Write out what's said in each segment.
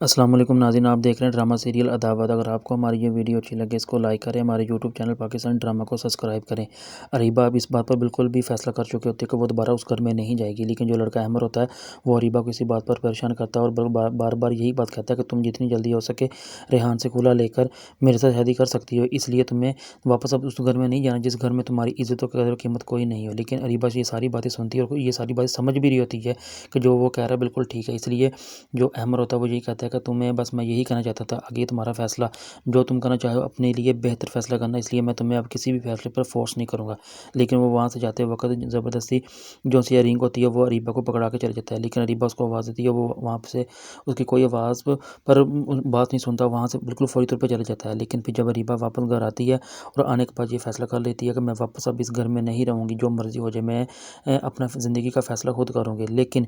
अस्सलाम वालेकुम नाज़रीन, आप देख रहे हैं ड्रामा सीरियल अदावत। अगर आपको हमारी ये वीडियो अच्छी लगे इसको लाइक करें, हमारे यूट्यूब चैनल पाकिस्तान ड्रामा को सब्सक्राइब करें। अरीबा अब इस बात पर बिल्कुल भी फैसला कर चुके होते हैं कि वो दोबारा उस घर में नहीं जाएगी, लेकिन जो लड़का अहमर होता है वो अरीबा को इसी बात पर परेशान करता है और बार बार यही बात कहता है कि तुम जितनी जल्दी हो सके रेहान से खुला लेकर मेरे साथ शादी कर सकती हो, इसलिए तुम्हें वापस अब उस घर में नहीं जाना जिस घर में तुम्हारी इज्जत और कदर कीमत कोई नहीं हो। लेकिन अरीबा ये सारी बातें सुनती है और ये सारी बातें समझ भी रही होती है कि जो वो कह रहा है बिल्कुल ठीक है। इसलिए जो अहमर होता है वो यही कहता है कि तुम्हें बस मैं यही कहना चाहता था, आगे तुम्हारा फ़ैसला जो तुम करना चाहो अपने लिए बेहतर फ़ैसला करना, इसलिए मैं तुम्हें अब किसी भी फ़ैसले पर फ़ोर्स नहीं करूँगा। लेकिन वो वहाँ से जाते वक़्त ज़बरदस्ती जो सी रिंग होती है वो अरीबा को पकड़ा के चले जाता है, लेकिन अरीबा उसको आवाज़ देती है, वो वहाँ से उसकी कोई आवाज़ पर बात नहीं सुनता, वहाँ से बिल्कुल फ़ौरी तौर पे चले जाता है। लेकिन फिर जब अरीबा वापस घर आती है और आने के बाद ये फ़ैसला कर लेती है कि मैं वापस अब इस घर में नहीं रहूँगी, जो मर्ज़ी हो जाए, मैं अपना ज़िंदगी का फ़ैसला खुद करूँगी। लेकिन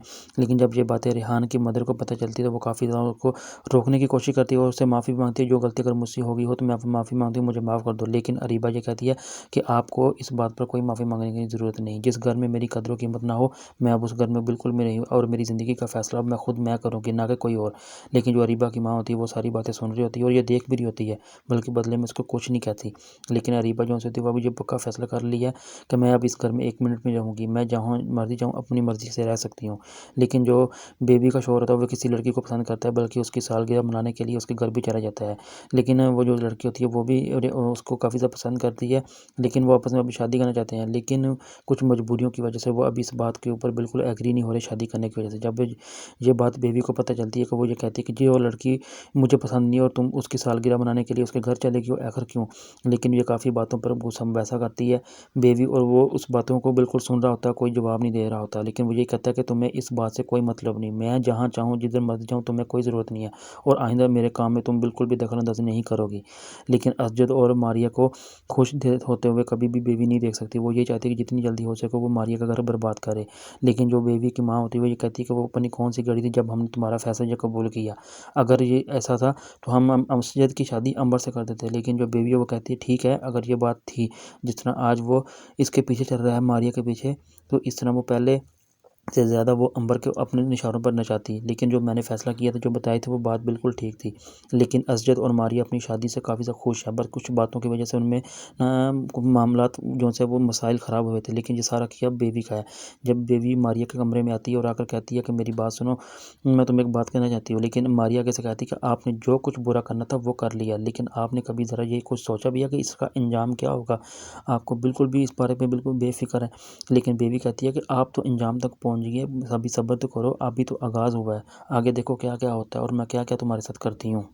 जब ये बातें रेहान की मदर को पता चलती है तो वो काफ़ी ज़्यादा उसको रोकने की कोशिश करती है और उससे माफ़ी माँगती है, जो गलती अगर मुझसे होगी हो तो मैं माफ़ी माँगती हूँ, मुझे माफ़ कर दो। लेकिन अरीबा ये कहती है कि आपको इस बात पर कोई माफ़ी माँगने की ज़रूरत नहीं। जिस घर में मेरी कदर कीमत ना हो, मैं अब उस घर में बिल्कुल भी नहीं हूँ और मेरी ज़िंदगी का फ़ैसला अब मैं करूँगी, ना कि कोई और। लेकिन जो अरीबा की माँ होती है वो सारी बातें सुन रही होती है और ये देख भी रही होती है, बल्कि बदले में उसको कुछ नहीं कहती। लेकिन अरीबा जो होती है वो अभी ये पक्का फ़ैसला कर लिया है कि मैं अब इस घर में 1 मिनट में रहूँगी, मैं जहाँ मर्ज़ी जाऊँ अपनी मर्ज़ी से रह सकती हूँ। लेकिन जो बेबी का शौहर होता है वो किसी लड़की को पसंद करता है, बल्कि उसकी सालगिरह मनाने के लिए उसके घर भी चला जाता है। लेकिन वो जो लड़की होती है वो भी उसको काफ़ी ज़्यादा पसंद करती है, लेकिन वो आपस में अभी शादी करना चाहते हैं। लेकिन कुछ मजबूरियों की वजह से वो अभी इस बात के ऊपर बिल्कुल एग्री नहीं हो रहे शादी करने की वजह से। जब ये बात बेबी को पता चलती है कि वो ये कहती है कि जी वो लड़की मुझे पसंद नहीं है और तुम उसकी सालगिरह मनाने के लिए उसके घर चले गई हो, आखिर क्यों? लेकिन ये काफ़ी बातों पर गुस्सा वैसा करती है बेबी और वो उस बातों को बिल्कुल सुन रहा होता है, कोई जवाब नहीं दे रहा होता। लेकिन वो ये कहता है कि तुम्हें इस बात से कोई मतलब नहीं, मैं जहाँ चाहूँ जिधर मर्ज़ी जाऊँ तुम्हें कोई ज़रूरत नहीं है और आइंदा मेरे काम में तुम बिल्कुल भी दखल-अंदाज़ी नहीं करोगी। लेकिन असजद और मारिया को खुश होते हुए कभी भी बेबी नहीं देख सकती। वो ये चाहती है कि जितनी जल्दी हो सके वो मारिया का घर बर्बाद करे। लेकिन जो बेबी की माँ होती है वो ये कहती है कि वो पता नहीं कौन-सी घड़ी थी जब हमने तुम्हारा फ़ैसला ये कबूल किया। अगर ये ऐसा था तो हम असजद की शादी अंबर से कर देते। लेकिन जो बेबी है वो कहती है ठीक है, अगर ये बात थी जिस तरह आज वो इसके पीछे चल रहा है मारिया के पीछे, तो इस तरह वो पहले से ज़्यादा वो अंबर के अपने निशानों पर नचाती। लेकिन जो मैंने फ़ैसला किया था, जो बताई थी वो बात बिल्कुल ठीक थी। लेकिन असजद और मारिया अपनी शादी से काफ़ी ज़्यादा खुश है, बस कुछ बातों की वजह से उनमें मामलात जो से वो मसाइल ख़राब हुए थे। लेकिन ये सारा किया बेबी का है। जब बेबी मारिया के कमरे में आती है और आकर कहती है कि मेरी बात सुनो, मैं तुम्हें एक बात कहना चाहती हूँ। लेकिन मारिया कैसे कहती है कि आपने जो कुछ बुरा करना था वो कर लिया, लेकिन आपने कभी ज़रा ये कुछ सोचा भी है कि इसका अंजाम क्या होगा? आपको बिल्कुल भी इस बारे में बिल्कुल बेफ़िक्र है। लेकिन बेबी कहती है कि आप तो अंजाम तक पहुँच गई हैं, अभी सब्र तो करो, अभी तो आगाज़ हुआ है। आगे देखो क्या-क्या होता है और मैं क्या-क्या तुम्हारे साथ करती हूँ।